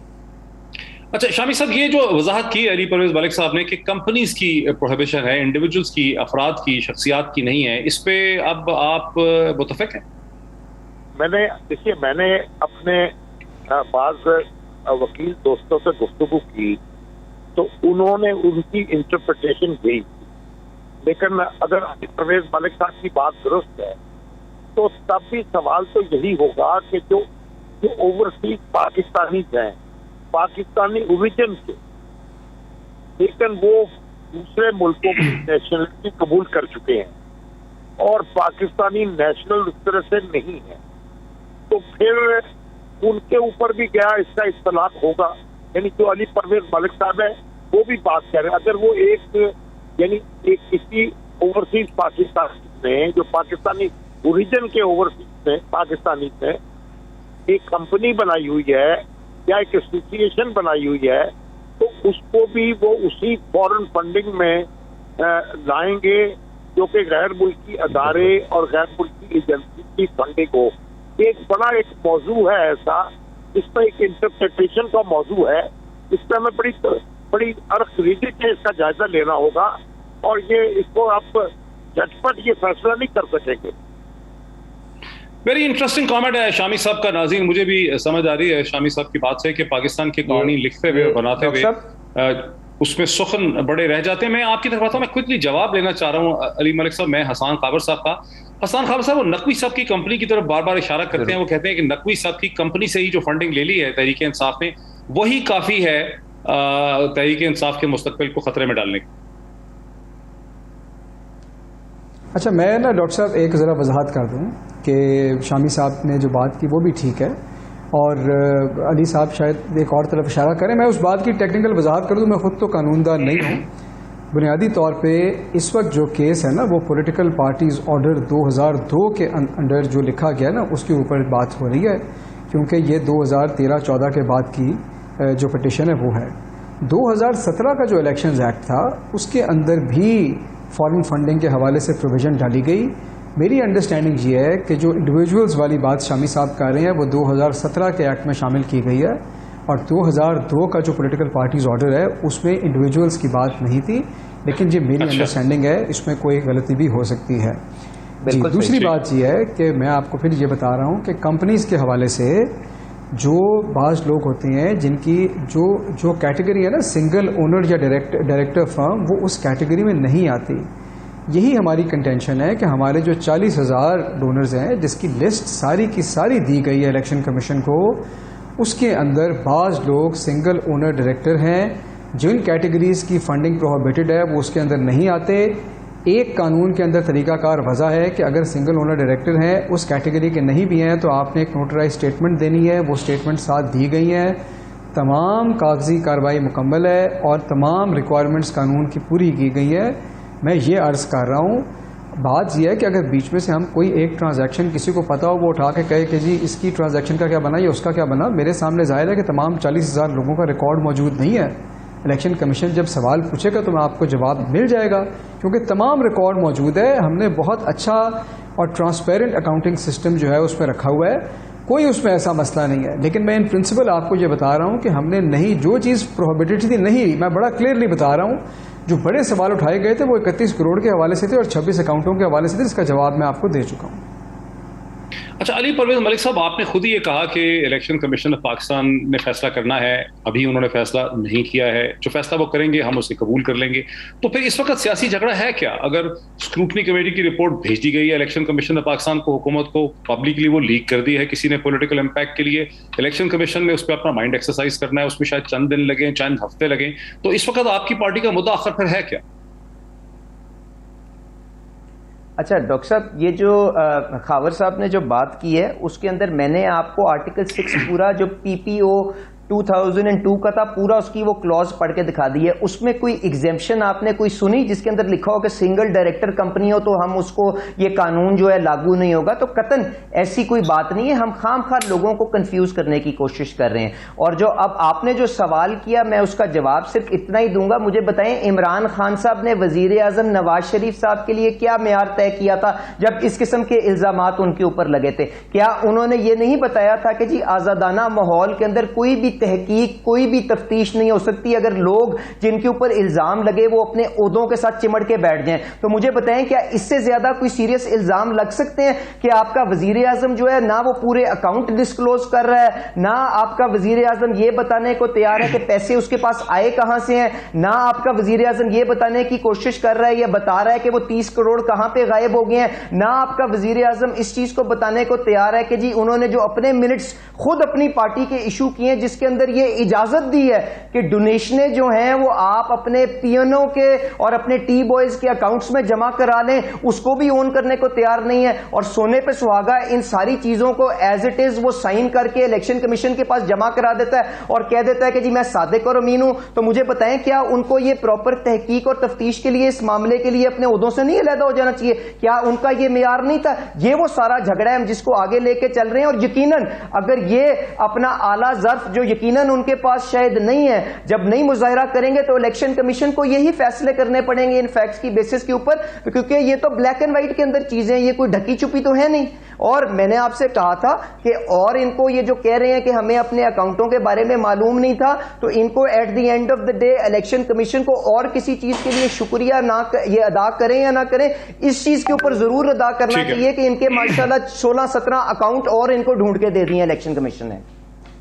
S1: अच्छा शामी साहब, ये जो वजाहत की अली परवेज मलिक साहब ने कि कंपनीज की प्रोहिबिशन है, इंडिविजुअल्स की, अफराद की, शख्सियात की नहीं है, इस पे अब आप मुतफिक हैं?
S6: मैंने अपने बाज़ वकील दोस्तों से गुफ्तगू की तो उन्होंने उनकी इंटरप्रिटेशन दी। लेकिन अगर परवेज मलिक साहब की बात दुरुस्त है तो तब भी सवाल तो यही होगा कि जो ओवरसीज पाकिस्तानी हैं, पाकिस्तानी ओरिजिन के, लेकिन वो दूसरे मुल्कों की नेशनलिटी कबूल कर चुके हैं और पाकिस्तानी नेशनल उस तरह से नहीं है, तो फिर उनके ऊपर भी क्या इसका इख्तलाफ होगा। यानी जो अली परवेज मलिक साहब है वो भी बात कर रहे हैं, अगर वो एक किसी ओवरसीज पाकिस्तानी में, जो पाकिस्तानी ओरिजिन के ओवरसीज में पाकिस्तानी में एक कंपनी बनाई हुई है या एक एसोसिएशन बनाई हुई है, तो उसको भी वो उसी फॉरेन फंडिंग में लाएंगे जो कि गैर मुल्की अदारे और गैर मुल्की एजेंसी की फंडिंग हो। एक बड़ा एक मौजू है ऐसा, इसमें एक इंटरप्रिटेशन का मौजू है, इसमें हमें बड़ी बड़ी अर्क-रीति से इसका जायजा लेना होगा और ये इसको आप झटपट ये फैसला नहीं कर सकेंगे।
S1: वेरी इंटरेस्टिंग कमेंट है शामी साहब का। नाज़रीन, मुझे भी समझ आ रही है शामी साहब की बात से कि पाकिस्तान की कहानी लिखते हुए और बनाते हुए उसमें सुखन बड़े रह जाते हैं। मैं आपकी तरफ आता हूं, मैं क्विकली जवाब लेना चाह रहा हूं अली मलिक साहब। मैं हसन खाबर साहब का, हसन खाबर साहब वो नकवी साहब की कंपनी की तरफ बार बार इशारा करते हैं। वो कहते हैं कि नकवी साहब की कंपनी से ही जो फंडिंग ले ली है तहरीक इंसाफ ने, वही काफी है तहरीक इंसाफ के मुस्तकबिल को खतरे में डालने की।
S5: अच्छा, मैं ना डॉक्टर साहब एक ज़रा वजाहत कर दूं कि शामी साहब ने जो बात की वो भी ठीक है और अली साहब शायद एक और तरफ इशारा करें। मैं उस बात की टेक्निकल वजाहत कर दूं। मैं खुद तो कानूनदान नहीं हूं। बुनियादी तौर पे इस वक्त जो केस है ना वो पॉलिटिकल पार्टीज़ ऑर्डर 2002 के अंडर जो लिखा गया ना उसके ऊपर बात हो रही है, क्योंकि ये 2013-14 के बाद की जो पटिशन है वो है। 2017 का जो इलेक्शंस एक्ट था उसके अंदर भी फॉरेन फंडिंग के हवाले से प्रोविज़न डाली गई। मेरी अंडरस्टैंडिंग ये है कि जो इंडिविजुअल्स वाली बात शामी साहब कर रहे हैं वो 2017 के एक्ट में शामिल की गई है और 2002 का जो पॉलिटिकल पार्टीज ऑर्डर है उसमें इंडिविजुअल्स की बात नहीं थी। लेकिन ये मेरी अंडरस्टैंडिंग है, इसमें कोई गलती भी हो सकती है। जी, दूसरी बात ये है कि मैं आपको फिर ये बता रहा हूँ कि कंपनीज के हवाले से जो बाज़ लोग होते हैं जिनकी जो कैटेगरी है ना सिंगल ओनर या डायरेक्टर फर्म, वो उस कैटेगरी में नहीं आती। यही हमारी कंटेंशन है कि हमारे जो 40,000 डोनर्स हैं जिसकी लिस्ट सारी की सारी दी गई है इलेक्शन कमीशन को, उसके अंदर बाज़ लोग सिंगल ओनर डायरेक्टर हैं। जिन कैटेगरीज की फंडिंग प्रोहिबिटेड है वो उसके अंदर नहीं आते। एक कानून के अंदर तरीकाकार वजह है कि अगर सिंगल ओनर डायरेक्टर हैं उस कैटेगरी के नहीं भी हैं तो आपने एक नोटराइज स्टेटमेंट देनी है। वो स्टेटमेंट साथ दी गई हैं। तमाम कागजी कार्रवाई मुकम्मल है और तमाम रिक्वायरमेंट्स कानून की पूरी की गई है। मैं ये अर्ज़ कर रहा हूँ, बात यह है कि अगर बीच में से हम कोई एक ट्रांजैक्शन किसी को पता हो वो उठा के कहे कि जी इसकी ट्रांजैक्शन का क्या बना या उसका क्या बना, मेरे सामने जाहिर है कि तमाम 40,000 लोगों का रिकॉर्ड मौजूद नहीं है। इलेक्शन कमीशन जब सवाल पूछेगा तो मैं आपको जवाब मिल जाएगा, क्योंकि तमाम रिकॉर्ड मौजूद है। हमने बहुत अच्छा और ट्रांसपेरेंट अकाउंटिंग सिस्टम जो है उसमें रखा हुआ है, कोई उसमें ऐसा मसला नहीं है। लेकिन मैं इन प्रिंसिपल आपको ये बता रहा हूँ कि हमने नहीं, जो चीज़ प्रोहिबिटेड थी नहीं, मैं बड़ा क्लियरली बता रहा हूँ। जो बड़े सवाल उठाए गए थे वो 31 करोड़ के हवाले से थे और 26 अकाउंटों के हवाले से थे, इसका जवाब मैं आपको दे चुका हूँ।
S1: अच्छा, अली परवेज मलिक साहब, आपने खुद ही ये कहा कि इलेक्शन कमीशन ऑफ पाकिस्तान ने फैसला करना है। अभी उन्होंने फैसला नहीं किया है। जो फैसला वो करेंगे हम उसे कबूल कर लेंगे। तो फिर इस वक्त सियासी झगड़ा है क्या? अगर स्क्रूटनी कमेटी की रिपोर्ट भेज दी गई है इलेक्शन कमीशन ऑफ पाकिस्तान को, हुकूमत को, पब्लिकली वो लीक कर दी है किसी ने पॉलिटिकल इम्पैक्ट के लिए, इलेक्शन कमीशन ने उस पर अपना माइंड एक्सरसाइज करना है, उसमें शायद चंद दिन लगे, चंद हफ्ते लगे, तो इस वक्त आपकी पार्टी का मुद्दा आखिर फिर है क्या?
S4: अच्छा डॉक्टर साहब, ये जो खावर साहब ने जो बात की है उसके अंदर मैंने आपको आर्टिकल 6 पूरा जो पीपीओ 2002 का था पूरा उसकी वो क्लॉज पढ़ के दिखा दी है। उसमें कोई एग्जेम्पशन आपने कोई सुनी जिसके अंदर लिखा हो कि सिंगल डायरेक्टर कंपनी हो तो हम उसको ये कानून जो है लागू नहीं होगा? तो कतन ऐसी कोई बात नहीं है। हम खामखार लोगों को कंफ्यूज करने की कोशिश कर रहे हैं। और जो अब आपने जो सवाल किया मैं उसका जवाब सिर्फ इतना ही दूंगा। मुझे बताएं, इमरान खान साहब ने वजीर आजम नवाज शरीफ साहब के लिए क्या मेयार तय किया था जब इस किस्म के इल्जामात उनके ऊपर लगे थे? क्या उन्होंने ये नहीं बताया था कि जी आजादाना माहौल के अंदर कोई भी तहकीक, कोई भी तफ्तीश नहीं हो सकती अगर लोग जिनके ऊपर इल्जाम लगे वो अपने ओहदों के साथ चिमड़ के बैठ जाएं? तो मुझे बताएं, क्या इससे ज्यादा कोई सीरियस इल्जाम लग सकते हैं कि आपका वजीर आजम जो है ना वो पूरे अकाउंट डिस्क्लोज कर रहा है, ना आपका वजीर आजम ये बताने को तैयार है कि पैसे उसके पास आए कहां से हैं, ना आपका वजीर आजम ये बताने की कोशिश कर रहा है या बता रहा है कि वो 30 करोड़ कहां पे गायब हो गए हैं, ना आपका वजीर आजम इस चीज को बताने को तैयार है कि जी उन्होंने जो अपने मिनट्स खुद अपनी पार्टी के इशू किए जिसके अंदर ये इजाजत दी है कि डोनेशनें जो हैं वो आप अपने पीएनओ के और अपने टी बॉयज के अकाउंट्स में जमा करा लें, उसको भी ओन करने को तैयार नहीं है। और सोने पे सुहागा इन सारी चीजों को एज इट इज वो साइन करके इलेक्शन कमीशन के पास जमा करा देता है और कह देता है कि जी मैं सादिक और अमीन हूं। तो मुझे बताएं, क्या उनको ये प्रॉपर तहकीक और तफ्तीश के लिए इस मामले के लिए अपने ओहदों से नहीं अलहदा हो जाना चाहिए? क्या उनका ये मेयार नहीं था? ये वो सारा झगड़ा है हम जिसको आगे लेके चल रहे हैं। और यकीनन अगर ये अपना आला ज़र्फ जो यकीनन उनके पास शायद नहीं है। जब नहीं मुजाहरा करेंगे तो इलेक्शन कमीशन को यही फैसले करने पड़ेंगे इन फैक्ट्स की बेसिस के ऊपर, क्योंकि ये तो ब्लैक एंड व्हाइट के अंदर चीजें, ये कोई ढकी छुपी तो है नहीं। और मैंने आपसे कहा था कि और इनको ये जो कह रहे हैं कि हमें अपने अकाउंटों के बारे में मालूम नहीं था, तो इनको at the end of the day election commission को और किसी चीज के लिए शुक्रिया ये अदा करें या ना करें, इस चीज के ऊपर जरूर अदा करना चाहिए कि इनके माशाल्लाह 16-17 अकाउंट और इनको ढूंढ के दे दिए इलेक्शन कमीशन ने।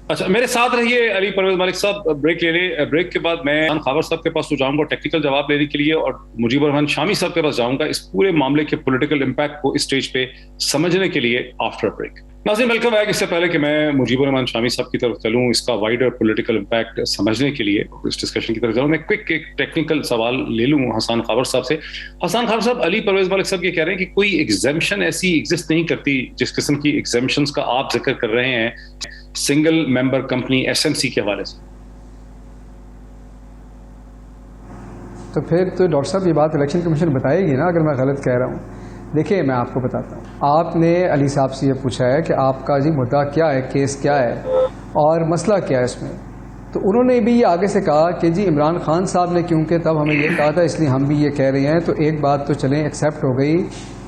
S1: अच्छा, मेरे साथ रहिए अली परवेज मलिक साहब, ब्रेक ले ले। ब्रेक के बाद मैं खावर साहब के पास तो जाऊंगा टेक्निकल जवाब लेने के लिए, और मुजीबर रहमान शामी साहब के पास जाऊंगा इस पूरे मामले के पॉलिटिकल इंपैक्ट को इस स्टेज पे समझने के लिए आफ्टर ब्रेक। नाज़रीन, वेलकम बैक। इससे पहले कि मैं मुजीबर रहमान शामी साहब की तरफ चलूं इसका वाइडर पॉलिटिकल इंपैक्ट समझने के लिए इस डिस्कशन की तरफ चलूं, मैं क्विक एक टेक्निकल सवाल ले लूं हसन खावर साहब से। हसन खावर साहब, अली परवेज मलिक साहब ये कह रहे हैं कि कोई एग्जेम्पशन ऐसी एग्जिस्ट नहीं करती जिस किस्म की एग्जेम्पशंस का आप जिक्र कर रहे हैं सिंगल मेंबर कंपनी एसएमसी के हवाले से।
S5: तो फिर तो डॉक्टर साहब ये बात इलेक्शन कमीशन बताएगी ना अगर मैं गलत कह रहा हूँ। देखिए, मैं आपको बताता हूँ, आपने अली साहब से ये पूछा है कि आपका जी मुद्दा क्या है, केस क्या है और मसला क्या है इसमें, तो उन्होंने भी ये आगे से कहा कि जी इमरान खान साहब ने क्योंकि तब हमें ये कहा था इसलिए हम भी ये कह रहे हैं। तो एक बात तो चलें एक्सेप्ट हो गई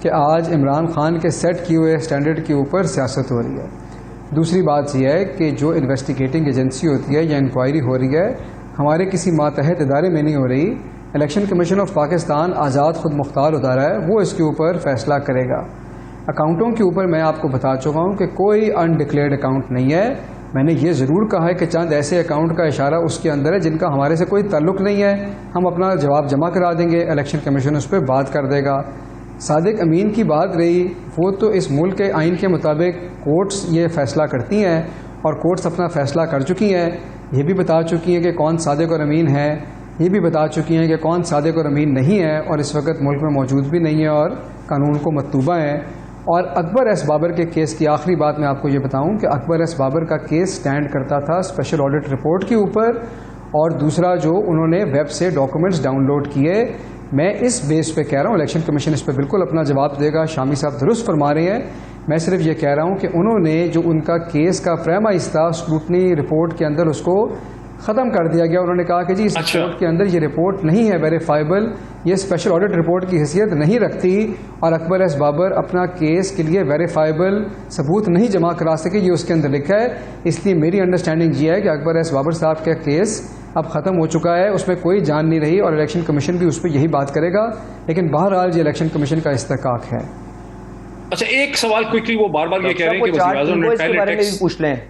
S5: कि आज इमरान खान के सेट किए हुए स्टैंडर्ड के ऊपर सियासत हो रही है। दूसरी बात यह है कि जो इन्वेस्टिगेटिंग एजेंसी होती है या इंक्वायरी हो रही है हमारे किसी मातहत इदारे में नहीं हो रही, इलेक्शन कमीशन ऑफ पाकिस्तान आज़ाद खुद मुख्तार इदारा है, वो इसके ऊपर फैसला करेगा। अकाउंटों के ऊपर मैं आपको बता चुका हूँ कि कोई अनडिक्लेयर्ड अकाउंट नहीं है। मैंने ये ज़रूर कहा है कि चंद ऐसे अकाउंट का इशारा उसके अंदर है जिनका हमारे से कोई ताल्लुक़ नहीं है, हम अपना जवाब जमा करा देंगे, इलेक्शन कमीशन उस पर बात कर देगा। सादिक अमीन की बात रही, वो तो इस मुल्क के आइन के मुताबिक कोर्ट्स ये फैसला करती हैं और कोर्ट्स अपना फैसला कर चुकी हैं। ये भी बता चुकी हैं कि कौन सादिक और अमीन है, ये भी बता चुकी हैं कि कौन सादिक और अमीन नहीं है और इस वक्त मुल्क में मौजूद भी नहीं है और कानून को मतूबा है। और अकबर एस बाबर के केस की आखिरी बात मैं आपको ये बताऊं कि अकबर एस बाबर का केस स्टैंड करता था स्पेशल ऑडिट रिपोर्ट के ऊपर, और दूसरा जो उन्होंने वेब से डॉक्यूमेंट्स डाउनलोड किए। मैं इस बेस पे कह रहा हूँ, इलेक्शन कमीशन इस पर बिल्कुल अपना जवाब देगा, शामी साहब दुरुस्त फरमा रहे हैं। मैं सिर्फ ये कह रहा हूँ कि उन्होंने जो उनका केस का प्रेमाइस था स्क्रूटनी रिपोर्ट के अंदर उसको ख़त्म कर दिया गया। उन्होंने कहा कि जी इस रिपोर्ट के अंदर ये रिपोर्ट नहीं है वेरीफाइबल, ये स्पेशल ऑडिट रिपोर्ट की हैसियत नहीं रखती और अकबर एस बाबर अपना केस के लिए वेरीफाइबल सबूत नहीं जमा करा सके, ये उसके अंदर लिखा है। इसलिए मेरी अंडरस्टैंडिंग ये है कि अकबर एस बाबर साहब का केस अब ख़त्म हो चुका है, उसमें कोई जान नहीं रही और इलेक्शन कमीशन भी उस पर यही बात करेगा। लेकिन बहरहाल ये इलेक्शन कमीशन का इस्तेकाक है।
S1: अच्छा, एक सवाल क्विकली, वो बार बार ये कह रहे हैं कि वज़ीर-ए-आज़म ने पहले टैक्स
S4: पूछ लें।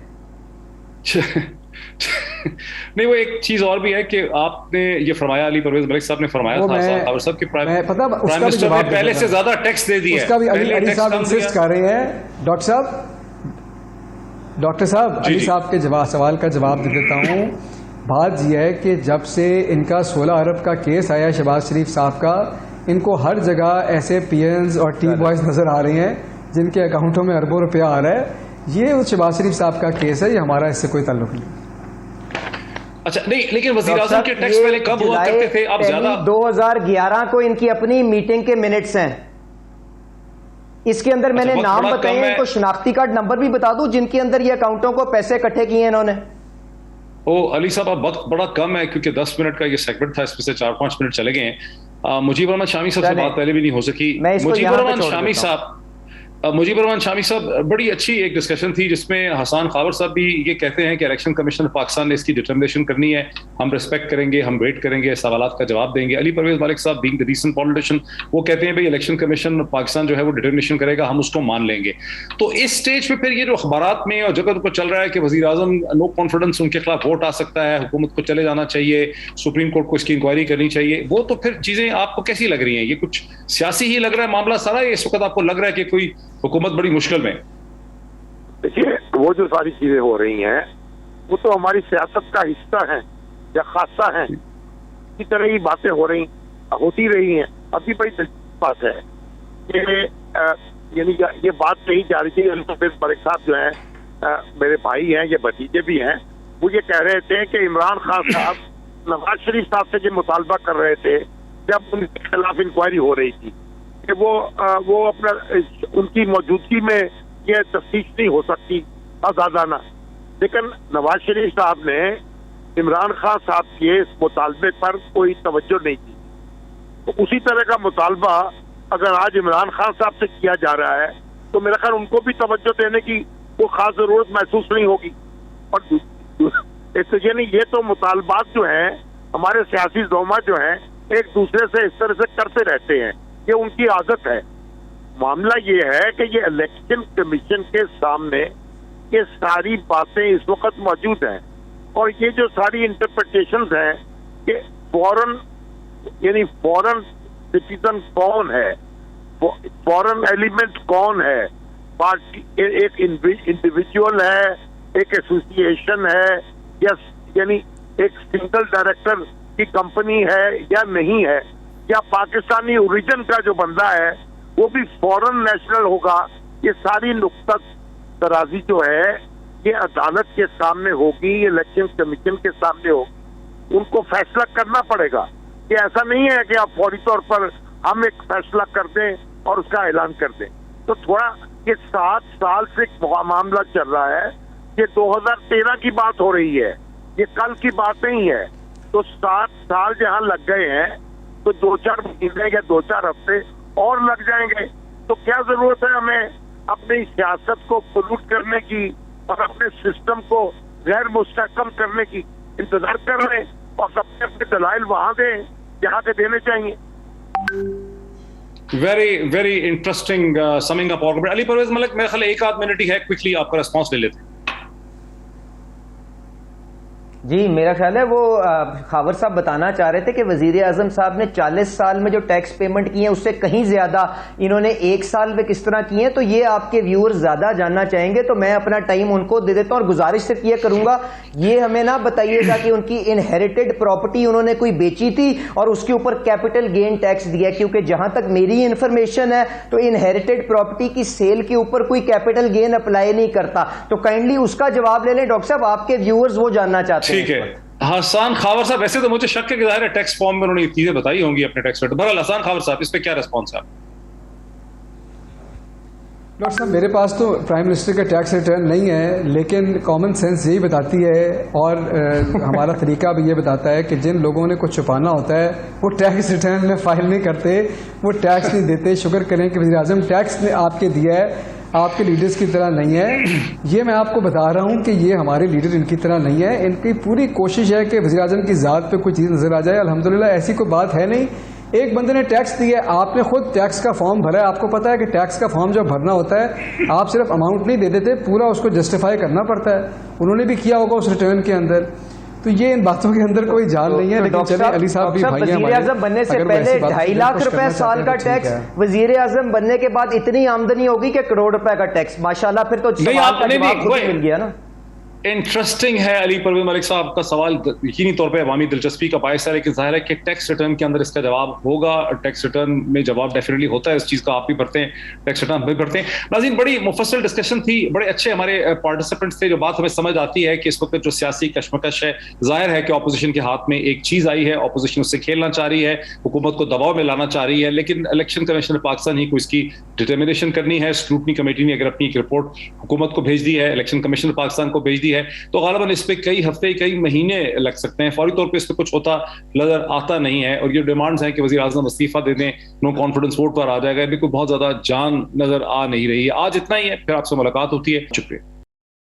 S1: नहीं, वो एक चीज और भी है कि आपने ये फरमाया, अली परवेज मलिक साहब ने फरमाया था खावर साहब के प्राइम मिनिस्टर ने पहले से ज्यादा टैक्स दे दिया है।
S5: उसका भी अली साहब इंसिस्ट कर रहे हैं। डॉक्टर साहब अली साहब के सवाल का जवाब दे देता हूँ। बात यह है कि जब से इनका 16 अरब का केस आया शहबाज शरीफ साहब का, इनको हर जगह ऐसे पीएन्स और टी बॉयज नजर आ रहे हैं जिनके अकाउंटों में अरबों रुपया आ रहा है। ये उस शहबाज शरीफ साहब का केस है, ये हमारा इससे कोई ताल्लुक नहीं।
S1: अच्छा, नहीं, लेकिन वज़ीर-ए-आज़म के टैक्स पहले कब हुआ करते थे, अब ज्यादा।
S4: 2011 को इनकी अपनी मीटिंग के मिनट्स हैं, इसके अंदर मैंने नाम बताए हैं, इनको शनाख्ती कार्ड नंबर भी बता दूं जिनके अंदर ये अकाउंटों को पैसे इकट्ठे किए इन्होंने।
S1: ओ अली साहब, अब वक्त बड़ा कम है क्योंकि 10 मिनट का ये सेगमेंट था, इसमें से 4-5 मिनट चले गए हैं। मुजीबर रहमान शामी साहब से बात पहले भी नहीं हो सकी। मुजीबर रहमान शामी साहब, बड़ी अच्छी एक डिस्कशन थी जिसमें हसन खावर साहब भी ये कहते हैं कि इलेक्शन कमीशन पाकिस्तान ने इसकी डिटर्मिनेशन करनी है, हम रिस्पेक्ट करेंगे, हम वेट करेंगे, सवालात का जवाब देंगे। अली परवेज मलिक साहब बीइंग द रीसेंट पॉलिटिशियन, वो कहते हैं भाई इलेक्शन कमीशन पाकिस्तान जो है वो डिटर्मिनेशन करेगा, हम उसको मान लेंगे। तो इस स्टेज पे फिर ये जो अखबारात में और जगह को चल रहा है कि वज़ीर-ए-आज़म नो कॉन्फिडेंस, उनके खिलाफ वोट आ सकता है, हुकूमत को चले जाना चाहिए, सुप्रीम कोर्ट को इसकी इंक्वायरी करनी चाहिए, वो तो फिर चीजें आपको कैसी लग रही हैं? ये कुछ सियासी ही लग रहा है मामला सारा, इस वक्त आपको लग रहा है कि कोई हुकूमत बड़ी मुश्किल में?
S6: देखिए, वो जो सारी चीजें हो रही हैं वो तो हमारी सियासत का हिस्सा है या खासा है, इसी तरह की बातें हो रही होती रही हैं। अभी बड़ी दिलचस्प बात है कि यानी ये बात कही जा रही थी, अली परवेज मलिक साहब जो हैं मेरे भाई हैं, ये भतीजे भी हैं, वो ये कह रहे थे कि इमरान खान साहब नवाज शरीफ साहब से ये मुतालबा कर रहे थे जब उनके खिलाफ इंक्वायरी हो रही थी कि वो अपना उनकी मौजूदगी में ये तफ्तीश नहीं हो सकती आजादाना। लेकिन नवाज शरीफ साहब ने इमरान खान साहब के इस मुतालबे पर कोई तवज्जो नहीं दी। तो उसी तरह का मुतालबा अगर आज इमरान खान साहब से किया जा रहा है तो मेरा ख्याल उनको भी तवज्जो देने की कोई खास जरूरत महसूस नहीं होगी। और यानी ये तो मुतालबात जो हैं हमारे सियासी ज़ोमा जो हैं एक दूसरे से इस तरह से करते रहते हैं, ये उनकी आदत है। मामला ये है कि ये इलेक्शन कमीशन के सामने ये सारी बातें इस वक्त मौजूद हैं और ये जो सारी इंटरप्रिटेशंस हैं कि फॉरेन यानी फॉरेन सिटीजन कौन है, फॉरेन एलिमेंट कौन है, पार्टी एक इंडिविजुअल है, एक एसोसिएशन है, या यानी एक सिंगल डायरेक्टर की कंपनी है या नहीं है, या पाकिस्तानी ओरिजिन का जो बंदा है वो भी फॉरेन नेशनल होगा। ये सारी नुक्ता तराजी जो है ये अदालत के सामने होगी, इलेक्शन कमीशन के सामने होगी, उनको फैसला करना पड़ेगा। ये ऐसा नहीं है कि आप फौरी तौर पर हम एक फैसला कर दें और उसका ऐलान कर दें। तो थोड़ा ये 7 साल से मामला चल रहा है, ये 2013 की बात हो रही है, ये कल की बात नहीं है। तो 7 साल जहां लग गए हैं तो 2-4 महीने या 2-4 हफ्ते और लग जाएंगे। तो क्या जरूरत है हमें अपनी सियासत को पोल्यूट करने की और अपने सिस्टम को गैर मुस्तहकम करने की? इंतजार कर रहे हैं और अपने अपने दलाइल वहां दें जहां के देने चाहिए।
S1: Very interesting summing up argument. Ali Parvez Malik, मेरे ख्याल 1 आध मिनट ही है, क्विकली आपका रिस्पॉन्स ले लेते हैं।
S4: जी, मेरा ख्याल है वो खावर साहब बताना चाह रहे थे कि वजीर आजम साहब ने 40 साल में जो टैक्स पेमेंट की है उससे कहीं ज्यादा इन्होंने 1 साल में किस तरह की है। तो ये आपके व्यूअर्स ज्यादा जानना चाहेंगे, तो मैं अपना टाइम उनको दे देता हूं और गुजारिश सिर्फ ये करूंगा, ये हमें ना बताइएगा कि उनकी इनहेरिटेड प्रॉपर्टी उन्होंने कोई बेची थी और उसके ऊपर कैपिटल गेन टैक्स दिया, क्योंकि जहां तक मेरी इंफॉर्मेशन है तो इनहेरिटेड प्रॉपर्टी की सेल के ऊपर कोई कैपिटल गेन अप्लाई नहीं करता। तो काइंडली उसका जवाब ले लें डॉक्टर साहब, आपके व्यूअर्स वो जानना चाहते हैं।
S1: ठीक है हसन खावर साहब, ऐसे तो मुझे शक है कि जाहिर है टैक्स फॉर्म में उन्होंने ये चीजें बताई होंगी अपने टैक्स रिटर्न। बहरहाल हसन खावर साहब, इस पे क्या रिस्पॉन्स है?
S5: डॉक्टर साहब, मेरे पास तो प्राइम मिनिस्टर का टैक्स रिटर्न नहीं है, लेकिन कॉमन सेंस यही बताती है और हमारा तरीका भी ये बताता है कि जिन लोगों ने कुछ छुपाना होता है वो टैक्स रिटर्न में फाइल नहीं करते, वो टैक्स नहीं देते। शुक्र करें कि वज़ीर आज़म टैक्स ने आपके दिया है, आपके लीडर्स की तरह नहीं है। ये मैं आपको बता रहा हूँ कि ये हमारे लीडर इनकी तरह नहीं है। इनकी पूरी कोशिश है कि वज़ीर आज़म की ज़ात पे कोई चीज़ नजर आ जाए। अल्हम्दुलिल्लाह ऐसी कोई बात है नहीं। एक बंदे ने टैक्स दिया है, आपने खुद टैक्स का फॉर्म भरा है, आपको पता है कि टैक्स का फॉर्म जब भरना होता है आप सिर्फ अमाउंट नहीं दे देते, पूरा उसको जस्टिफाई करना पड़ता है। उन्होंने भी किया होगा उस रिटर्न के अंदर। तो ये इन बातों के अंदर कोई जान नहीं है। लेकिन चलिए, अली साहब भी भाई
S4: वजीर आजम बनने से पहले 2.5 लाख रुपए साल का टैक्स, वजीर आजम बनने के बाद इतनी आमदनी होगी कि करोड़ रुपए का टैक्स, माशाल्लाह। फिर तो मिल गया ना।
S1: इंटरेस्टिंग है अली परवेज मलिक साहब का सवाल, यकीनी तौर पे अवामी दिलचस्पी का बायस है, लेकिन जाहिर है कि टैक्स रिटर्न के अंदर इसका जवाब होगा। टैक्स रिटर्न में जवाब डेफिनेटली होता है, इस चीज़ का आप भी पढ़ते हैं, टैक्स रिटर्न भी पढ़ते हैं। नाज़रीन, बड़ी मुफस्सल डिस्कशन थी, बड़े अच्छे हमारे पार्टिसिपेंट्स थे। जो बात हमें समझ आती है कि इस वक्त जो सियासी कशमकश है, जाहिर है कि अपोजिशन के हाथ में एक चीज़ आई है, अपोजिशन उससे खेलना चाह रही है, हुकूमत को दबाव में लाना चाह रही है, लेकिन इलेक्शन कमीशन पाकिस्तान ही को इसकी डिटर्मिनेशन करनी है। स्क्रूटनी कमेटी ने अगर अपनी एक रिपोर्ट हुकूमत को भेज दी है, इलेक्शन कमीशन पाकिस्तान को भेज दी है, तो गालिबन इस पे कई हफ्ते कई महीने लग सकते हैं। फौरी तौर पे इस पे कुछ होता नजर आता नहीं है और ये डिमांड्स हैं कि वज़ीर आज़म इस्तीफा दे दें, नो कॉन्फिडेंस वोट पर आ जाएगा, कोई बहुत ज्यादा जान नजर आ नहीं रही है। आज इतना ही है, फिर आपसे मुलाकात होती है। शुक्रिया।